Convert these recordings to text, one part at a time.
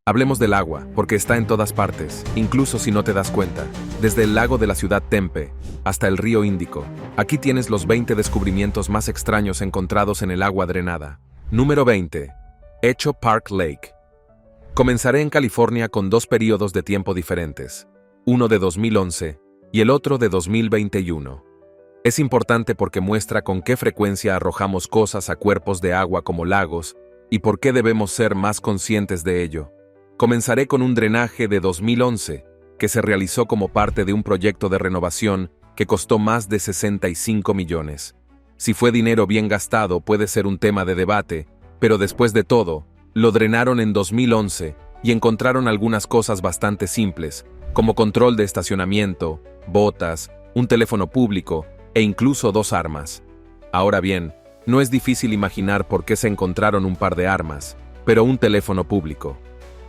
Hablemos del agua, porque está en todas partes, incluso si no te das cuenta. Desde el lago de la ciudad Tempe hasta el río Índico. Aquí tienes los 20 descubrimientos más extraños encontrados en el agua drenada. Número 20. Echo Park Lake. Comenzaré en California con dos periodos de tiempo diferentes, uno de 2011 y el otro de 2021. Es importante porque muestra con qué frecuencia arrojamos cosas a cuerpos de agua como lagos y por qué debemos ser más conscientes de ello. Comenzaré con un drenaje de 2011, que se realizó como parte de un proyecto de renovación que costó más de 65 millones. Si fue dinero bien gastado puede ser un tema de debate, pero después de todo, lo drenaron en 2011 y encontraron algunas cosas bastante simples, como control de estacionamiento, botas, un teléfono público e incluso dos armas. Ahora bien, no es difícil imaginar por qué se encontraron un par de armas, pero un teléfono público.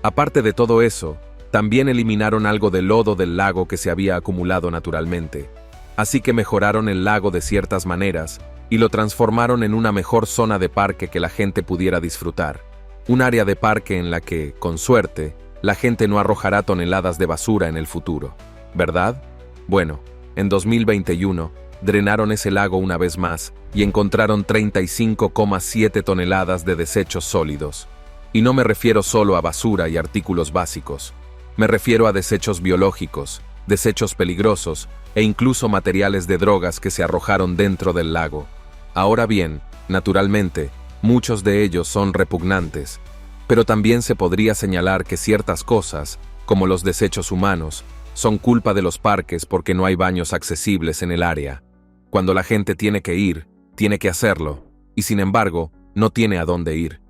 Aparte de todo eso, también eliminaron algo de lodo del lago que se había acumulado naturalmente. Así que mejoraron el lago de ciertas maneras y lo transformaron en una mejor zona de parque que la gente pudiera disfrutar. Un área de parque en la que, con suerte, la gente no arrojará toneladas de basura en el futuro. ¿Verdad? Bueno, en 2021, drenaron ese lago una vez más y encontraron 35,7 toneladas de desechos sólidos. Y no me refiero solo a basura y artículos básicos. Me refiero a desechos biológicos, desechos peligrosos e incluso materiales de drogas que se arrojaron dentro del lago. Ahora bien, naturalmente, muchos de ellos son repugnantes, pero también se podría señalar que ciertas cosas, como los desechos humanos, son culpa de los parques porque no hay baños accesibles en el área. Cuando la gente tiene que ir, tiene que hacerlo, y sin embargo, no tiene a dónde ir.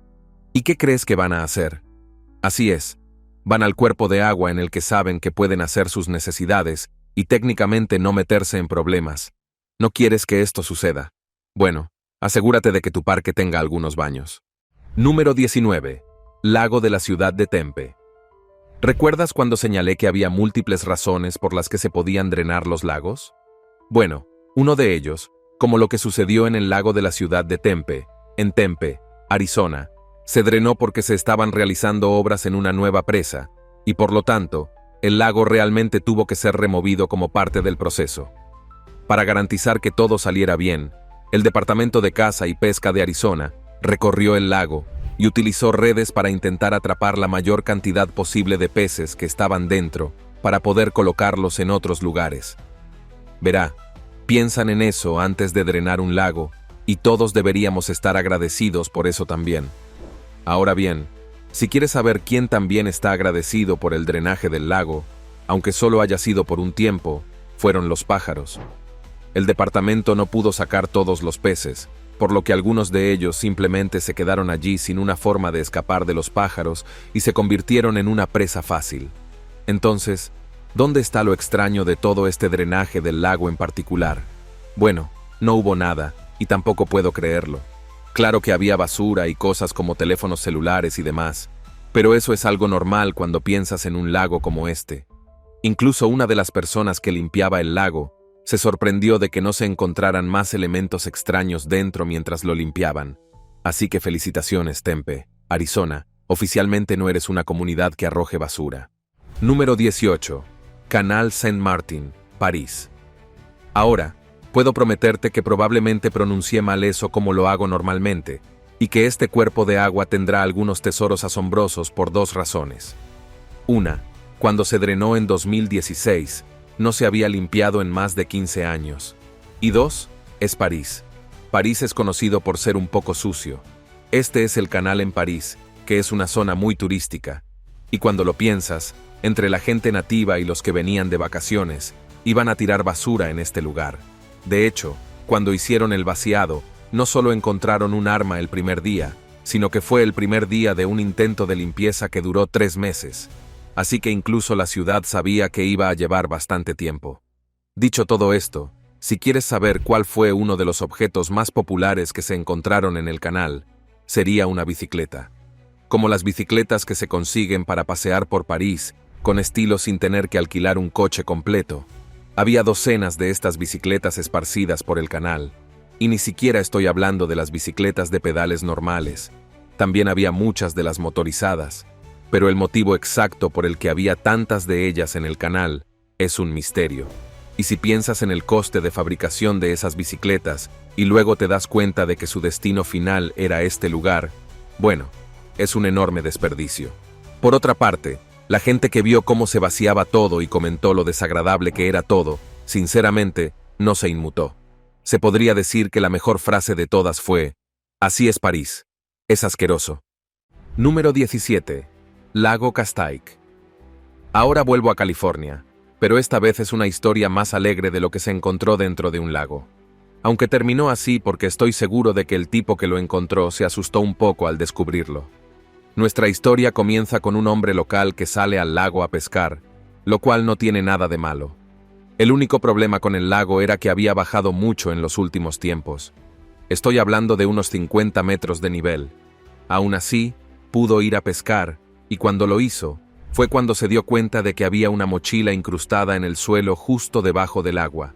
¿Y qué crees que van a hacer? Así es, van al cuerpo de agua en el que saben que pueden hacer sus necesidades y técnicamente no meterse en problemas. ¿No quieres que esto suceda? Bueno, asegúrate de que tu parque tenga algunos baños. Número 19. Lago de la ciudad de Tempe. ¿Recuerdas cuando señalé que había múltiples razones por las que se podían drenar los lagos? Bueno, uno de ellos, como lo que sucedió en el lago de la ciudad de Tempe, en Tempe, Arizona, se drenó porque se estaban realizando obras en una nueva presa, y por lo tanto, el lago realmente tuvo que ser removido como parte del proceso. Para garantizar que todo saliera bien, el Departamento de Caza y Pesca de Arizona recorrió el lago y utilizó redes para intentar atrapar la mayor cantidad posible de peces que estaban dentro para poder colocarlos en otros lugares. Verá, piensan en eso antes de drenar un lago, y todos deberíamos estar agradecidos por eso también. Ahora bien, si quieres saber quién también está agradecido por el drenaje del lago, aunque solo haya sido por un tiempo, fueron los pájaros. El departamento no pudo sacar todos los peces, por lo que algunos de ellos simplemente se quedaron allí sin una forma de escapar de los pájaros y se convirtieron en una presa fácil. Entonces, ¿dónde está lo extraño de todo este drenaje del lago en particular? Bueno, no hubo nada, y tampoco puedo creerlo. Claro que había basura y cosas como teléfonos celulares y demás, pero eso es algo normal cuando piensas en un lago como este. Incluso una de las personas que limpiaba el lago se sorprendió de que no se encontraran más elementos extraños dentro mientras lo limpiaban. Así que felicitaciones, Tempe, Arizona, oficialmente no eres una comunidad que arroje basura. Número 18. Canal Saint-Martin, París. Ahora, puedo prometerte que probablemente pronuncié mal eso como lo hago normalmente, y que este cuerpo de agua tendrá algunos tesoros asombrosos por dos razones. Una, cuando se drenó en 2016, no se había limpiado en más de 15 años. Y dos, es París. París es conocido por ser un poco sucio. Este es el canal en París, que es una zona muy turística. Y cuando lo piensas, entre la gente nativa y los que venían de vacaciones, iban a tirar basura en este lugar. De hecho, cuando hicieron el vaciado, no solo encontraron un arma el primer día, sino que fue el primer día de un intento de limpieza que duró 3 meses. Así que incluso la ciudad sabía que iba a llevar bastante tiempo. Dicho todo esto, si quieres saber cuál fue uno de los objetos más populares que se encontraron en el canal, sería una bicicleta. Como las bicicletas que se consiguen para pasear por París, con estilo sin tener que alquilar un coche completo. Había docenas de estas bicicletas esparcidas por el canal, y ni siquiera estoy hablando de las bicicletas de pedales normales. También había muchas de las motorizadas. pero el motivo exacto por el que había tantas de ellas en el canal es un misterio. Y si piensas en el coste de fabricación de esas bicicletas y luego te das cuenta de que su destino final era este lugar, bueno, es un enorme desperdicio. Por otra parte, la gente que vio cómo se vaciaba todo y comentó lo desagradable que era todo, sinceramente, no se inmutó. Se podría decir que la mejor frase de todas fue: así es París. Es asqueroso. Número 17. Lago Castaic. Ahora vuelvo a California, pero esta vez es una historia más alegre de lo que se encontró dentro de un lago. Aunque terminó así porque estoy seguro de que el tipo que lo encontró se asustó un poco al descubrirlo. Nuestra historia comienza con un hombre local que sale al lago a pescar, lo cual no tiene nada de malo. El único problema con el lago era que había bajado mucho en los últimos tiempos. Estoy hablando de unos 50 metros de nivel. Aún así, pudo ir a pescar, y cuando lo hizo, fue cuando se dio cuenta de que había una mochila incrustada en el suelo justo debajo del agua.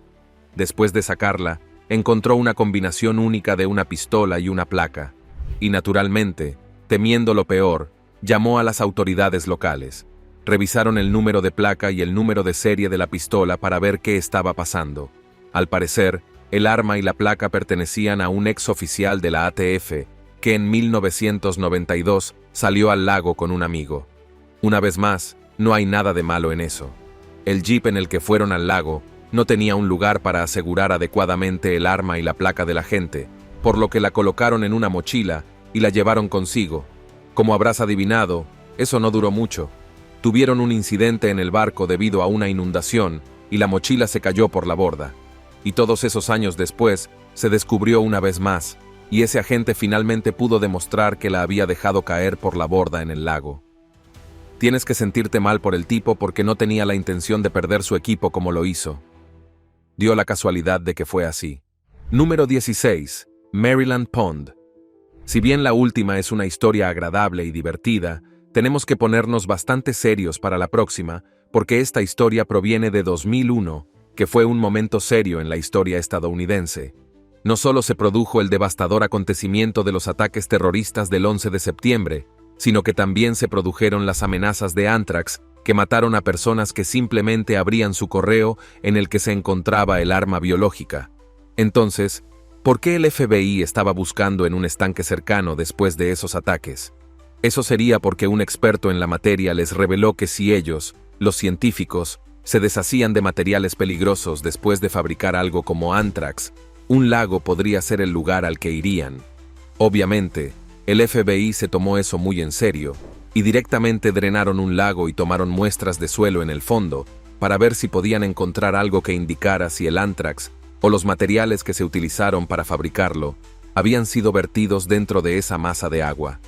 Después de sacarla, encontró una combinación única de una pistola y una placa, y naturalmente, temiendo lo peor, llamó a las autoridades locales. Revisaron el número de placa y el número de serie de la pistola para ver qué estaba pasando. Al parecer, el arma y la placa pertenecían a un ex oficial de la ATF, que en 1992 salió al lago con un amigo. Una vez más, no hay nada de malo en eso. El jeep en el que fueron al lago no tenía un lugar para asegurar adecuadamente el arma y la placa de la gente, por lo que la colocaron en una mochila y la llevaron consigo. Como habrás adivinado, eso no duró mucho. Tuvieron un incidente en el barco debido a una inundación y la mochila se cayó por la borda. Y todos esos años después, se descubrió una vez más, y ese agente finalmente pudo demostrar que la había dejado caer por la borda en el lago. Tienes que sentirte mal por el tipo porque no tenía la intención de perder su equipo como lo hizo. Dio la casualidad de que fue así. Número 16. Maryland Pond. Si bien la última es una historia agradable y divertida, tenemos que ponernos bastante serios para la próxima, porque esta historia proviene de 2001, que fue un momento serio en la historia estadounidense. No solo se produjo el devastador acontecimiento de los ataques terroristas del 11 de septiembre, sino que también se produjeron las amenazas de Anthrax, que mataron a personas que simplemente abrían su correo en el que se encontraba el arma biológica. Entonces, ¿por qué el FBI estaba buscando en un estanque cercano después de esos ataques? Eso sería porque un experto en la materia les reveló que si ellos, los científicos, se deshacían de materiales peligrosos después de fabricar algo como Anthrax, un lago podría ser el lugar al que irían. Obviamente, el FBI se tomó eso muy en serio, y directamente drenaron un lago y tomaron muestras de suelo en el fondo, para ver si podían encontrar algo que indicara si el Anthrax, o los materiales que se utilizaron para fabricarlo, habían sido vertidos dentro de esa masa de agua.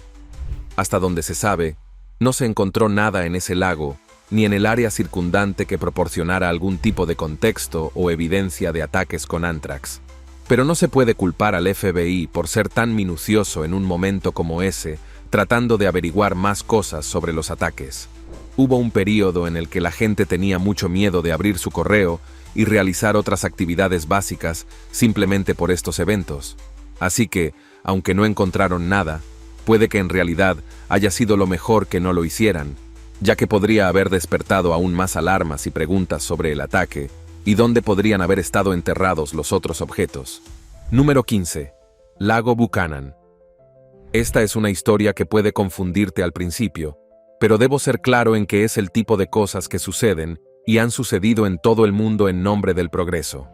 Hasta donde se sabe, no se encontró nada en ese lago, ni en el área circundante que proporcionara algún tipo de contexto o evidencia de ataques con Anthrax. Pero no se puede culpar al FBI por ser tan minucioso en un momento como ese, tratando de averiguar más cosas sobre los ataques. Hubo un período en el que la gente tenía mucho miedo de abrir su correo y realizar otras actividades básicas simplemente por estos eventos. Así que, aunque no encontraron nada, puede que en realidad haya sido lo mejor que no lo hicieran, ya que podría haber despertado aún más alarmas y preguntas sobre el ataque, y dónde podrían haber estado enterrados los otros objetos. Número 15. Lago Buchanan. Esta es una historia que puede confundirte al principio, pero debo ser claro en que es el tipo de cosas que suceden y han sucedido en todo el mundo en nombre del progreso.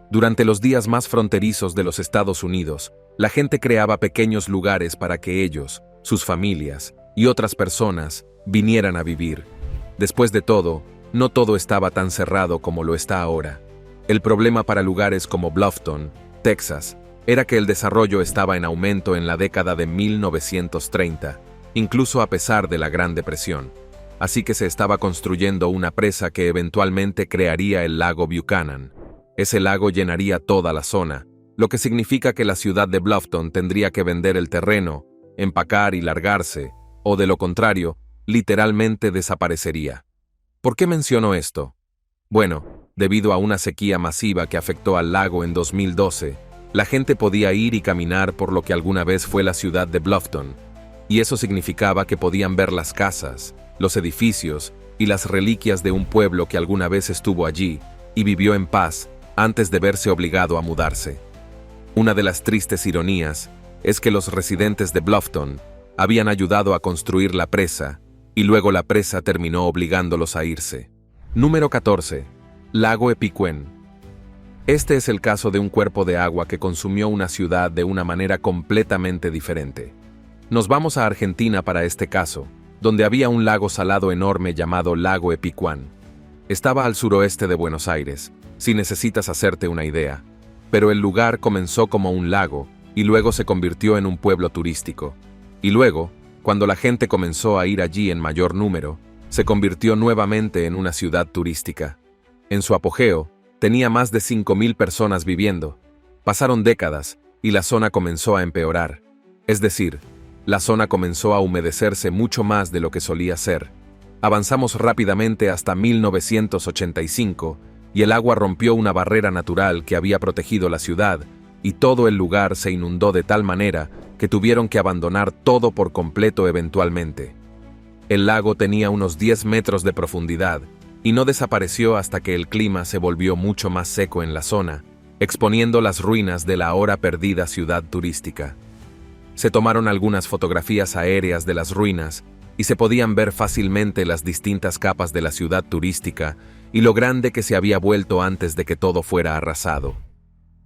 Durante los días más fronterizos de los Estados Unidos, la gente creaba pequeños lugares para que ellos, sus familias y otras personas vinieran a vivir. Después de todo, no todo estaba tan cerrado como lo está ahora. El problema para lugares como Bluffton, Texas, era que el desarrollo estaba en aumento en la década de 1930, incluso a pesar de la Gran Depresión. Así que se estaba construyendo una presa que eventualmente crearía el lago Buchanan. Ese lago llenaría toda la zona, lo que significa que la ciudad de Bluffton tendría que vender el terreno, empacar y largarse, o de lo contrario, literalmente desaparecería. ¿Por qué menciono esto? Bueno, debido a una sequía masiva que afectó al lago en 2012, la gente podía ir y caminar por lo que alguna vez fue la ciudad de Bluffton, y eso significaba que podían ver las casas, los edificios y las reliquias de un pueblo que alguna vez estuvo allí y vivió en paz antes de verse obligado a mudarse. Una de las tristes ironías es que los residentes de Bluffton habían ayudado a construir la presa y luego la presa terminó obligándolos a irse. Número 14. Lago Epicuén. Este es el caso de un cuerpo de agua que consumió una ciudad de una manera completamente diferente. Nos vamos a Argentina para este caso, donde había un lago salado enorme llamado Lago Epicuén. Estaba al suroeste de Buenos Aires, si necesitas hacerte una idea, pero el lugar comenzó como un lago y luego se convirtió en un pueblo turístico. Y luego, cuando la gente comenzó a ir allí en mayor número, se convirtió nuevamente en una ciudad turística. En su apogeo, tenía más de 5.000 personas viviendo. Pasaron décadas y la zona comenzó a empeorar. Es decir, la zona comenzó a humedecerse mucho más de lo que solía ser. Avanzamos rápidamente hasta 1985 y el agua rompió una barrera natural que había protegido la ciudad y todo el lugar se inundó de tal manera que tuvieron que abandonar todo por completo eventualmente. El lago tenía unos 10 metros de profundidad y no desapareció hasta que el clima se volvió mucho más seco en la zona, exponiendo las ruinas de la ahora perdida ciudad turística. Se tomaron algunas fotografías aéreas de las ruinas y se podían ver fácilmente las distintas capas de la ciudad turística y lo grande que se había vuelto antes de que todo fuera arrasado.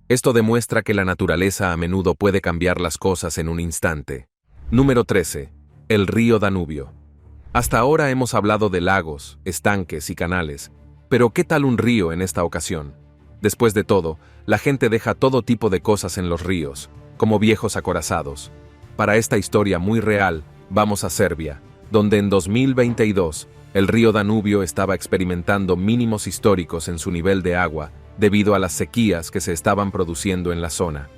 Esto demuestra que la naturaleza a menudo puede cambiar las cosas en un instante. Número 13. El río Danubio. Hasta ahora hemos hablado de lagos, estanques y canales, pero ¿qué tal un río en esta ocasión? Después de todo, la gente deja todo tipo de cosas en los ríos, como viejos acorazados. Para esta historia muy real, vamos a Serbia, donde en 2022 el río Danubio estaba experimentando mínimos históricos en su nivel de agua debido a las sequías que se estaban produciendo en la zona.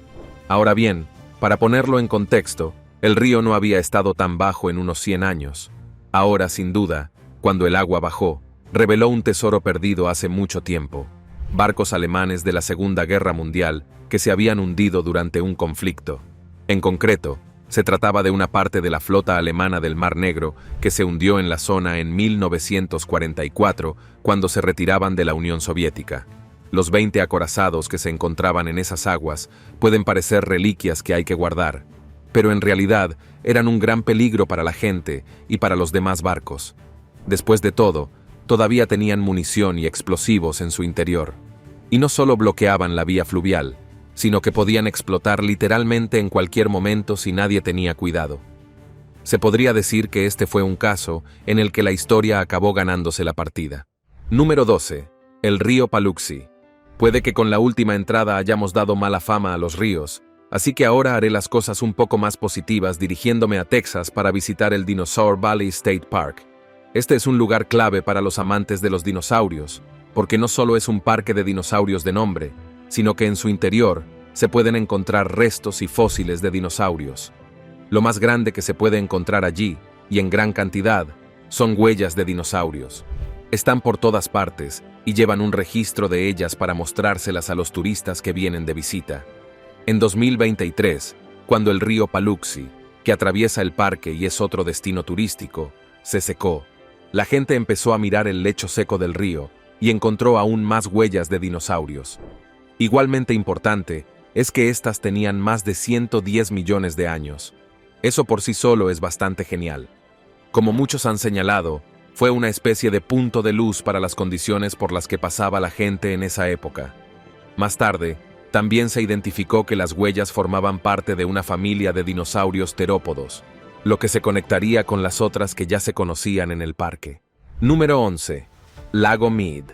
Ahora bien, para ponerlo en contexto, el río no había estado tan bajo en unos 100 años. Ahora, sin duda, cuando el agua bajó, reveló un tesoro perdido hace mucho tiempo. Barcos alemanes de la Segunda Guerra Mundial que se habían hundido durante un conflicto. En concreto, se trataba de una parte de la flota alemana del Mar Negro que se hundió en la zona en 1944 cuando se retiraban de la Unión Soviética. Los 20 acorazados que se encontraban en esas aguas pueden parecer reliquias que hay que guardar, pero en realidad eran un gran peligro para la gente y para los demás barcos. Después de todo, todavía tenían munición y explosivos en su interior. Y no solo bloqueaban la vía fluvial, sino que podían explotar literalmente en cualquier momento si nadie tenía cuidado. Se podría decir que este fue un caso en el que la historia acabó ganándose la partida. Número 12. El río Paluxy. Puede que con la última entrada hayamos dado mala fama a los ríos, así que ahora haré las cosas un poco más positivas dirigiéndome a Texas para visitar el Dinosaur Valley State Park. Este es un lugar clave para los amantes de los dinosaurios, porque no solo es un parque de dinosaurios de nombre, sino que en su interior se pueden encontrar restos y fósiles de dinosaurios. Lo más grande que se puede encontrar allí, y en gran cantidad, son huellas de dinosaurios. Están por todas partes y llevan un registro de ellas para mostrárselas a los turistas que vienen de visita. En 2023, cuando el río Paluxy, que atraviesa el parque y es otro destino turístico, se secó, la gente empezó a mirar el lecho seco del río y encontró aún más huellas de dinosaurios. Igualmente importante es que éstas tenían más de 110 millones de años. Eso por sí solo es bastante genial. Como muchos han señalado, fue una especie de punto de luz para las condiciones por las que pasaba la gente en esa época. Más tarde, también se identificó que las huellas formaban parte de una familia de dinosaurios terópodos, lo que se conectaría con las otras que ya se conocían en el parque. Número 11. Lago Mead.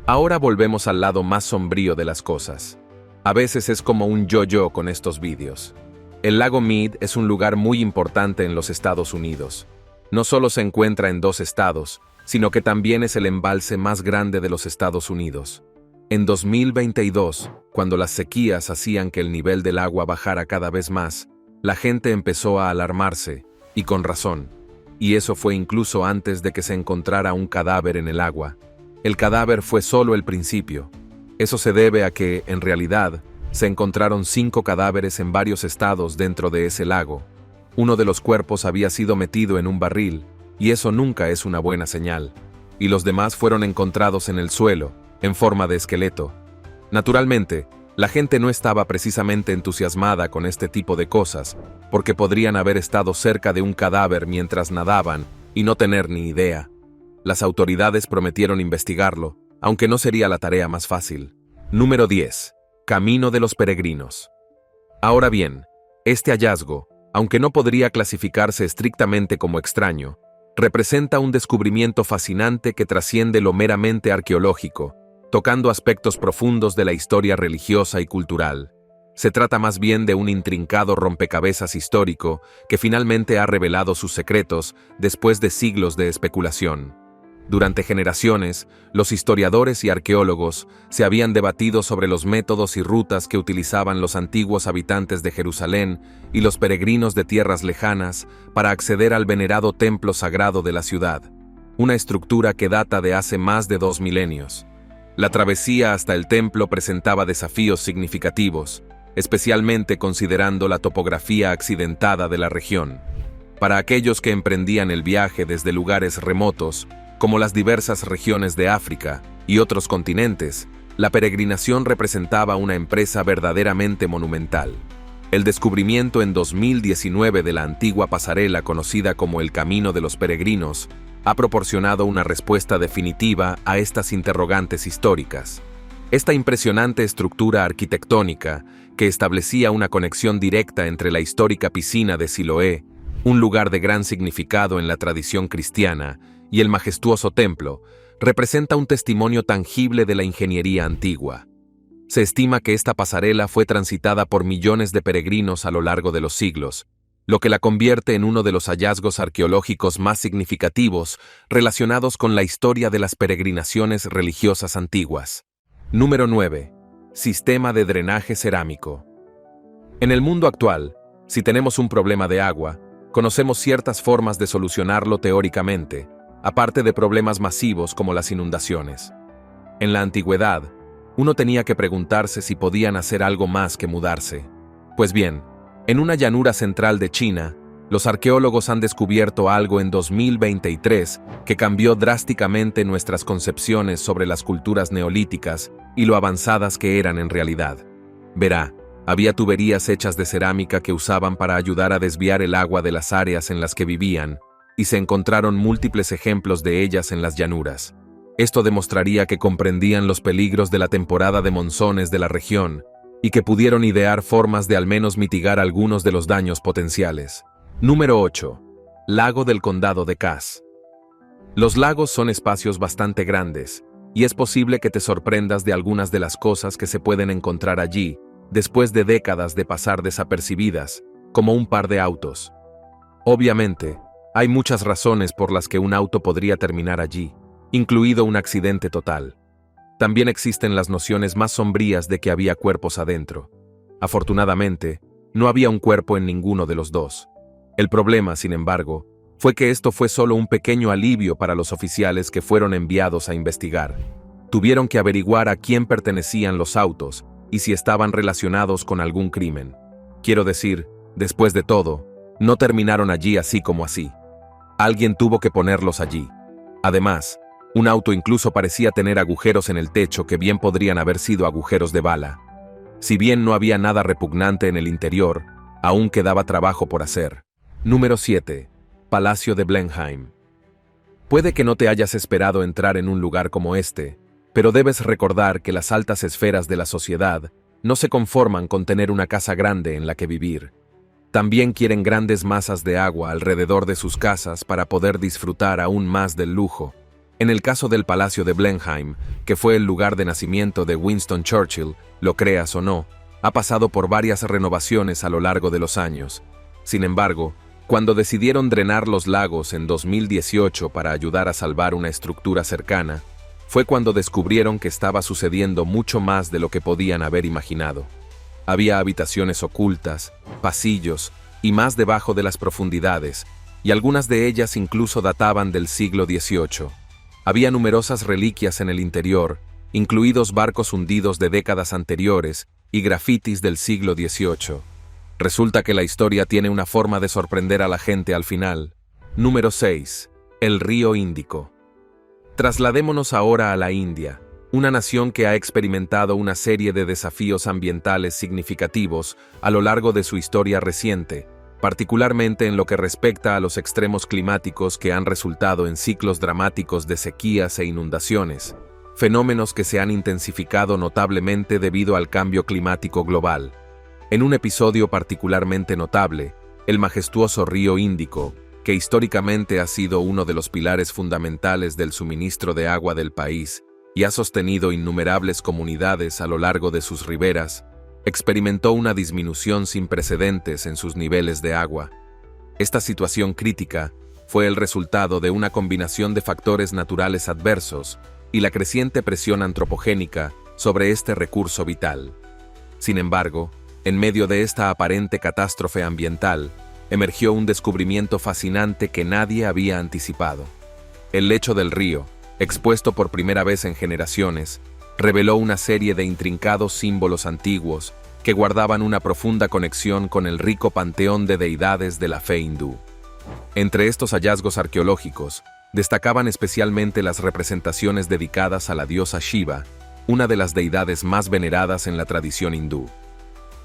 Ahora volvemos al lado más sombrío de las cosas. A veces es como un yo-yo con estos vídeos. El lago Mead es un lugar muy importante en los Estados Unidos. No solo se encuentra en 2 estados, sino que también es el embalse más grande de los Estados Unidos. En 2022, cuando las sequías hacían que el nivel del agua bajara cada vez más, la gente empezó a alarmarse, y con razón. Y eso fue incluso antes de que se encontrara un cadáver en el agua. El cadáver fue solo el principio. Eso se debe a que, en realidad, se encontraron 5 cadáveres en varios estados dentro de ese lago. Uno de los cuerpos había sido metido en un barril, y eso nunca es una buena señal. Y los demás fueron encontrados en el suelo, en forma de esqueleto. Naturalmente, la gente no estaba precisamente entusiasmada con este tipo de cosas, porque podrían haber estado cerca de un cadáver mientras nadaban y no tener ni idea. Las autoridades prometieron investigarlo, aunque no sería la tarea más fácil. Número 10. Camino de los peregrinos. Ahora bien, este hallazgo, aunque no podría clasificarse estrictamente como extraño, representa un descubrimiento fascinante que trasciende lo meramente arqueológico, tocando aspectos profundos de la historia religiosa y cultural. Se trata más bien de un intrincado rompecabezas histórico que finalmente ha revelado sus secretos después de siglos de especulación. Durante generaciones, los historiadores y arqueólogos se habían debatido sobre los métodos y rutas que utilizaban los antiguos habitantes de Jerusalén y los peregrinos de tierras lejanas para acceder al venerado templo sagrado de la ciudad, una estructura que data de hace más de 2 milenios. La travesía hasta el templo presentaba desafíos significativos, especialmente considerando la topografía accidentada de la región. Para aquellos que emprendían el viaje desde lugares remotos, como las diversas regiones de África y otros continentes, la peregrinación representaba una empresa verdaderamente monumental. El descubrimiento en 2019 de la antigua pasarela conocida como el Camino de los Peregrinos ha proporcionado una respuesta definitiva a estas interrogantes históricas. Esta impresionante estructura arquitectónica, que establecía una conexión directa entre la histórica piscina de Siloé, un lugar de gran significado en la tradición cristiana, y el majestuoso templo, representa un testimonio tangible de la ingeniería antigua. Se estima que esta pasarela fue transitada por millones de peregrinos a lo largo de los siglos, lo que la convierte en uno de los hallazgos arqueológicos más significativos relacionados con la historia de las peregrinaciones religiosas antiguas. Número 9. Sistema de drenaje cerámico. En el mundo actual, si tenemos un problema de agua, conocemos ciertas formas de solucionarlo teóricamente, aparte de problemas masivos como las inundaciones. En la antigüedad, uno tenía que preguntarse si podían hacer algo más que mudarse. Pues bien, en una llanura central de China, los arqueólogos han descubierto algo en 2023 que cambió drásticamente nuestras concepciones sobre las culturas neolíticas y lo avanzadas que eran en realidad. Verá, había tuberías hechas de cerámica que usaban para ayudar a desviar el agua de las áreas en las que vivían, y se encontraron múltiples ejemplos de ellas en las llanuras. Esto demostraría que comprendían los peligros de la temporada de monzones de la región y que pudieron idear formas de al menos mitigar algunos de los daños potenciales. Número 8. Lago del Condado de Cass. Los lagos son espacios bastante grandes, y es posible que te sorprendas de algunas de las cosas que se pueden encontrar allí, después de décadas de pasar desapercibidas, como un par de autos. Obviamente, hay muchas razones por las que un auto podría terminar allí, incluido un accidente total. También existen las nociones más sombrías de que había cuerpos adentro. Afortunadamente, no había un cuerpo en ninguno de los dos. El problema, sin embargo, fue que esto fue solo un pequeño alivio para los oficiales que fueron enviados a investigar. Tuvieron que averiguar a quién pertenecían los autos y si estaban relacionados con algún crimen. Quiero decir, después de todo, no terminaron allí así como así. Alguien tuvo que ponerlos allí. Además, un auto incluso parecía tener agujeros en el techo que bien podrían haber sido agujeros de bala. Si bien no había nada repugnante en el interior, aún quedaba trabajo por hacer. Número 7. Palacio de Blenheim. Puede que no te hayas esperado entrar en un lugar como este, pero debes recordar que las altas esferas de la sociedad no se conforman con tener una casa grande en la que vivir. También quieren grandes masas de agua alrededor de sus casas para poder disfrutar aún más del lujo. En el caso del Palacio de Blenheim, que fue el lugar de nacimiento de Winston Churchill, lo creas o no, ha pasado por varias renovaciones a lo largo de los años. Sin embargo, cuando decidieron drenar los lagos en 2018 para ayudar a salvar una estructura cercana, fue cuando descubrieron que estaba sucediendo mucho más de lo que podían haber imaginado. Había habitaciones ocultas, pasillos y más debajo de las profundidades, y algunas de ellas incluso databan del siglo XVIII. Había numerosas reliquias en el interior, incluidos barcos hundidos de décadas anteriores y grafitis del siglo XVIII. Resulta que la historia tiene una forma de sorprender a la gente al final. Número 6. El río Índico. Trasladémonos ahora a la India, una nación que ha experimentado una serie de desafíos ambientales significativos a lo largo de su historia reciente, particularmente en lo que respecta a los extremos climáticos que han resultado en ciclos dramáticos de sequías e inundaciones, fenómenos que se han intensificado notablemente debido al cambio climático global. En un episodio particularmente notable, el majestuoso río Índico, que históricamente ha sido uno de los pilares fundamentales del suministro de agua del país y ha sostenido innumerables comunidades a lo largo de sus riberas, experimentó una disminución sin precedentes en sus niveles de agua. Esta situación crítica fue el resultado de una combinación de factores naturales adversos y la creciente presión antropogénica sobre este recurso vital. Sin embargo, en medio de esta aparente catástrofe ambiental, emergió un descubrimiento fascinante que nadie había anticipado. El lecho del río, expuesto por primera vez en generaciones, reveló una serie de intrincados símbolos antiguos que guardaban una profunda conexión con el rico panteón de deidades de la fe hindú. Entre estos hallazgos arqueológicos, destacaban especialmente las representaciones dedicadas a la diosa Shiva, una de las deidades más veneradas en la tradición hindú.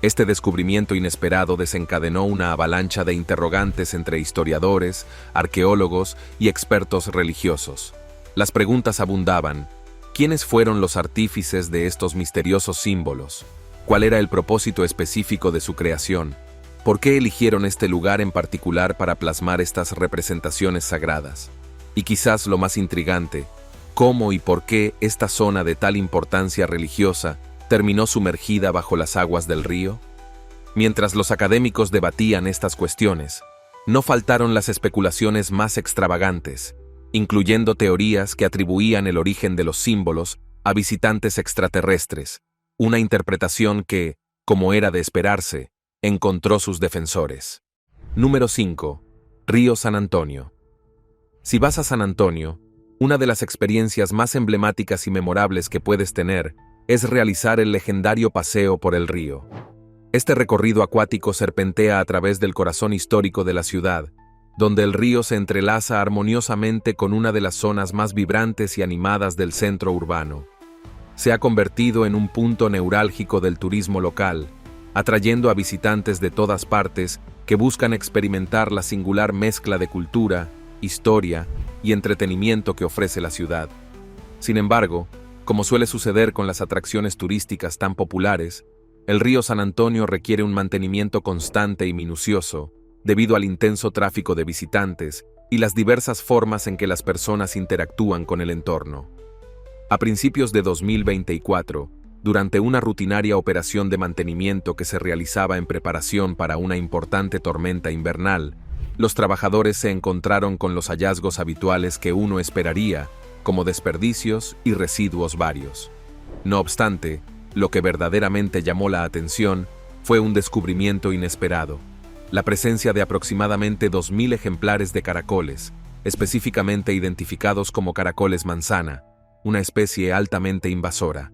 Este descubrimiento inesperado desencadenó una avalancha de interrogantes entre historiadores, arqueólogos y expertos religiosos. Las preguntas abundaban. ¿Quiénes fueron los artífices de estos misteriosos símbolos? ¿Cuál era el propósito específico de su creación? ¿Por qué eligieron este lugar en particular para plasmar estas representaciones sagradas? Y quizás lo más intrigante, ¿cómo y por qué esta zona de tal importancia religiosa terminó sumergida bajo las aguas del río? Mientras los académicos debatían estas cuestiones, no faltaron las especulaciones más extravagantes, incluyendo teorías que atribuían el origen de los símbolos a visitantes extraterrestres, una interpretación que, como era de esperarse, encontró sus defensores. Número 5. Río San Antonio. Si vas a San Antonio, una de las experiencias más emblemáticas y memorables que puedes tener es realizar el legendario paseo por el río. Este recorrido acuático serpentea a través del corazón histórico de la ciudad, donde el río se entrelaza armoniosamente con una de las zonas más vibrantes y animadas del centro urbano. Se ha convertido en un punto neurálgico del turismo local, atrayendo a visitantes de todas partes que buscan experimentar la singular mezcla de cultura, historia y entretenimiento que ofrece la ciudad. Sin embargo, como suele suceder con las atracciones turísticas tan populares, el río San Antonio requiere un mantenimiento constante y minucioso, debido al intenso tráfico de visitantes y las diversas formas en que las personas interactúan con el entorno. A principios de 2024, durante una rutinaria operación de mantenimiento que se realizaba en preparación para una importante tormenta invernal, los trabajadores se encontraron con los hallazgos habituales que uno esperaría, como desperdicios y residuos varios. No obstante, lo que verdaderamente llamó la atención fue un descubrimiento inesperado: la presencia de aproximadamente 2.000 ejemplares de caracoles, específicamente identificados como caracoles manzana, una especie altamente invasora.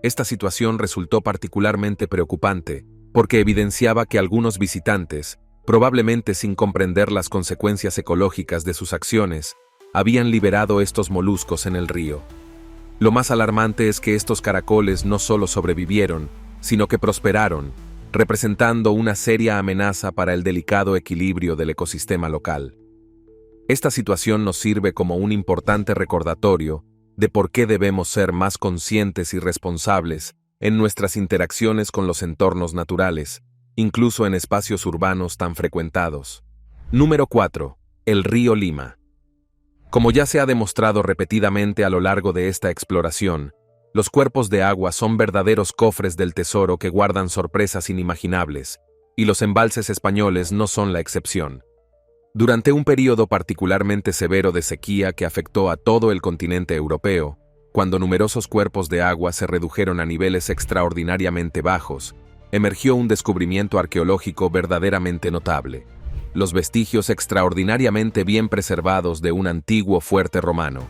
Esta situación resultó particularmente preocupante, porque evidenciaba que algunos visitantes, probablemente sin comprender las consecuencias ecológicas de sus acciones, habían liberado estos moluscos en el río. Lo más alarmante es que estos caracoles no solo sobrevivieron, sino que prosperaron, representando una seria amenaza para el delicado equilibrio del ecosistema local. Esta situación nos sirve como un importante recordatorio de por qué debemos ser más conscientes y responsables en nuestras interacciones con los entornos naturales, incluso en espacios urbanos tan frecuentados. Número 4. El río Lima. Como ya se ha demostrado repetidamente a lo largo de esta exploración, los cuerpos de agua son verdaderos cofres del tesoro que guardan sorpresas inimaginables, y los embalses españoles no son la excepción. Durante un período particularmente severo de sequía que afectó a todo el continente europeo, cuando numerosos cuerpos de agua se redujeron a niveles extraordinariamente bajos, emergió un descubrimiento arqueológico verdaderamente notable: los vestigios extraordinariamente bien preservados de un antiguo fuerte romano.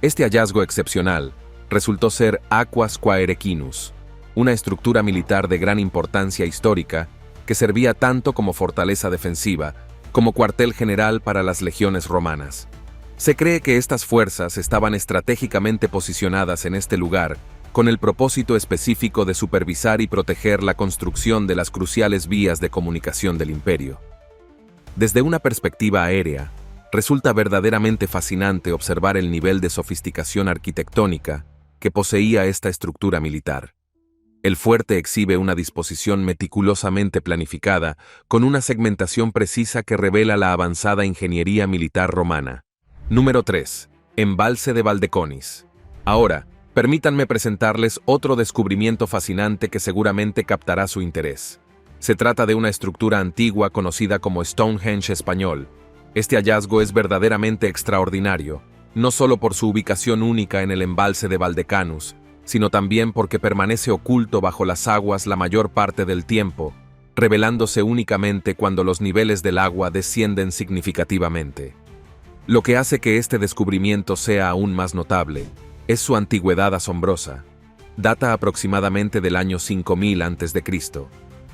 Este hallazgo excepcional resultó ser Aquas Quaerecinus, una estructura militar de gran importancia histórica que servía tanto como fortaleza defensiva, como cuartel general para las legiones romanas. Se cree que estas fuerzas estaban estratégicamente posicionadas en este lugar, con el propósito específico de supervisar y proteger la construcción de las cruciales vías de comunicación del imperio. Desde una perspectiva aérea, resulta verdaderamente fascinante observar el nivel de sofisticación arquitectónica que poseía esta estructura militar. El fuerte exhibe una disposición meticulosamente planificada, con una segmentación precisa que revela la avanzada ingeniería militar romana. Número 3. Embalse de Valdeconis. Ahora, permítanme presentarles otro descubrimiento fascinante que seguramente captará su interés. Se trata de una estructura antigua conocida como Stonehenge español. Este hallazgo es verdaderamente extraordinario, no solo por su ubicación única en el embalse de Valdecanus, sino también porque permanece oculto bajo las aguas la mayor parte del tiempo, revelándose únicamente cuando los niveles del agua descienden significativamente. Lo que hace que este descubrimiento sea aún más notable es su antigüedad asombrosa. Data aproximadamente del año 5000 a.C.,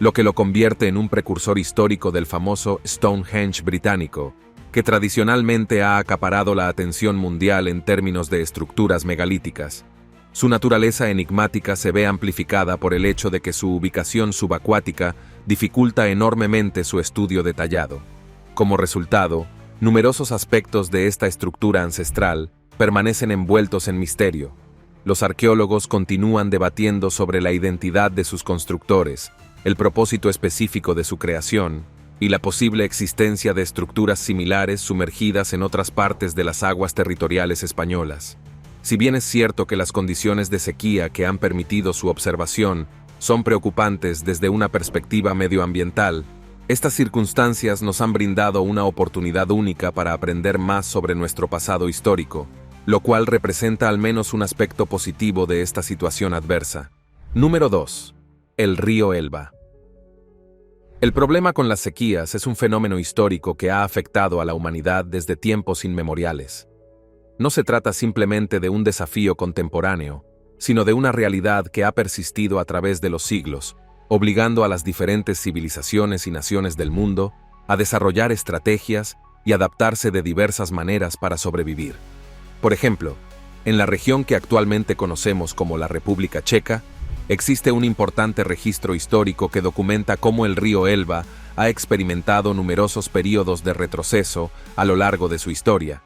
lo que lo convierte en un precursor histórico del famoso Stonehenge británico, que tradicionalmente ha acaparado la atención mundial en términos de estructuras megalíticas. Su naturaleza enigmática se ve amplificada por el hecho de que su ubicación subacuática dificulta enormemente su estudio detallado. Como resultado, numerosos aspectos de esta estructura ancestral permanecen envueltos en misterio. Los arqueólogos continúan debatiendo sobre la identidad de sus constructores, el propósito específico de su creación y la posible existencia de estructuras similares sumergidas en otras partes de las aguas territoriales españolas. Si bien es cierto que las condiciones de sequía que han permitido su observación son preocupantes desde una perspectiva medioambiental, estas circunstancias nos han brindado una oportunidad única para aprender más sobre nuestro pasado histórico, lo cual representa al menos un aspecto positivo de esta situación adversa. Número 2. El río Elba. El problema con las sequías es un fenómeno histórico que ha afectado a la humanidad desde tiempos inmemoriales. No se trata simplemente de un desafío contemporáneo, sino de una realidad que ha persistido a través de los siglos, obligando a las diferentes civilizaciones y naciones del mundo a desarrollar estrategias y adaptarse de diversas maneras para sobrevivir. Por ejemplo, en la región que actualmente conocemos como la República Checa, existe un importante registro histórico que documenta cómo el río Elba ha experimentado numerosos períodos de retroceso a lo largo de su historia.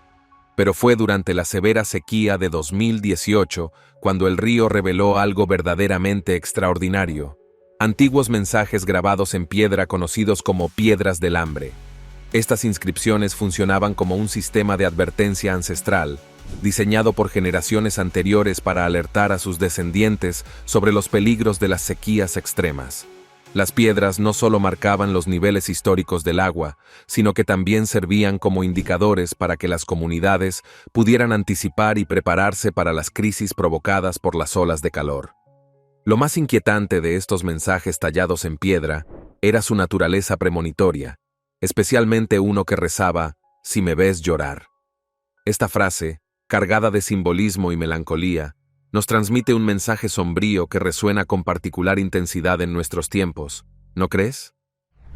Pero fue durante la severa sequía de 2018 cuando el río reveló algo verdaderamente extraordinario: antiguos mensajes grabados en piedra conocidos como piedras del hambre. Estas inscripciones funcionaban como un sistema de advertencia ancestral, diseñado por generaciones anteriores para alertar a sus descendientes sobre los peligros de las sequías extremas. Las piedras no solo marcaban los niveles históricos del agua, sino que también servían como indicadores para que las comunidades pudieran anticipar y prepararse para las crisis provocadas por las olas de calor. Lo más inquietante de estos mensajes tallados en piedra era su naturaleza premonitoria, especialmente uno que rezaba: «Si me ves llorar». Esta frase, cargada de simbolismo y melancolía, nos transmite un mensaje sombrío que resuena con particular intensidad en nuestros tiempos, ¿no crees?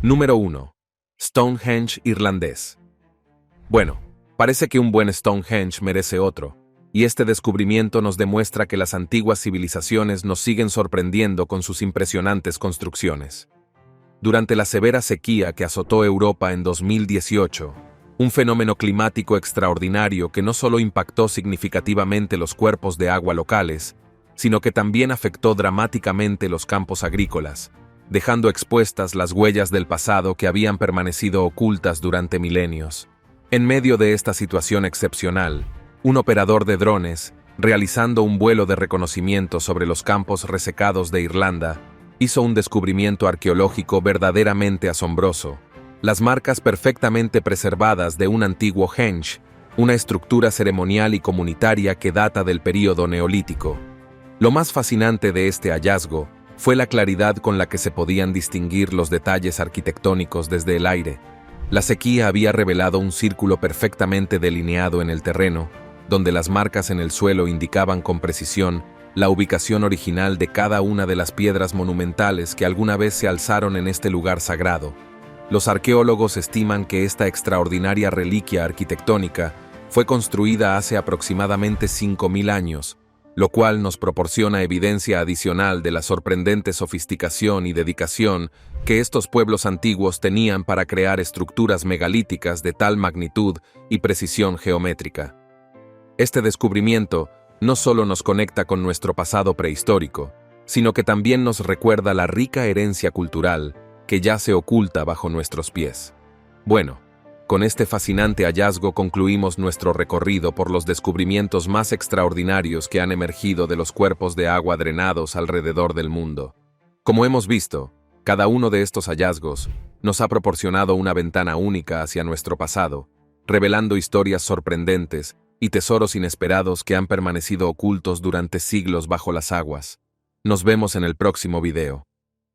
Número 1. Stonehenge irlandés. Bueno, parece que un buen Stonehenge merece otro, y este descubrimiento nos demuestra que las antiguas civilizaciones nos siguen sorprendiendo con sus impresionantes construcciones. Durante la severa sequía que azotó Europa en 2018, un fenómeno climático extraordinario que no solo impactó significativamente los cuerpos de agua locales, sino que también afectó dramáticamente los campos agrícolas, dejando expuestas las huellas del pasado que habían permanecido ocultas durante milenios. En medio de esta situación excepcional, un operador de drones, realizando un vuelo de reconocimiento sobre los campos resecados de Irlanda, hizo un descubrimiento arqueológico verdaderamente asombroso: las marcas perfectamente preservadas de un antiguo henge, una estructura ceremonial y comunitaria que data del período neolítico. Lo más fascinante de este hallazgo fue la claridad con la que se podían distinguir los detalles arquitectónicos desde el aire. La sequía había revelado un círculo perfectamente delineado en el terreno, donde las marcas en el suelo indicaban con precisión la ubicación original de cada una de las piedras monumentales que alguna vez se alzaron en este lugar sagrado. Los arqueólogos estiman que esta extraordinaria reliquia arquitectónica fue construida hace aproximadamente 5.000 años, lo cual nos proporciona evidencia adicional de la sorprendente sofisticación y dedicación que estos pueblos antiguos tenían para crear estructuras megalíticas de tal magnitud y precisión geométrica. Este descubrimiento no solo nos conecta con nuestro pasado prehistórico, sino que también nos recuerda la rica herencia cultural que yace oculta bajo nuestros pies. Bueno, con este fascinante hallazgo concluimos nuestro recorrido por los descubrimientos más extraordinarios que han emergido de los cuerpos de agua drenados alrededor del mundo. Como hemos visto, cada uno de estos hallazgos nos ha proporcionado una ventana única hacia nuestro pasado, revelando historias sorprendentes y tesoros inesperados que han permanecido ocultos durante siglos bajo las aguas. Nos vemos en el próximo video.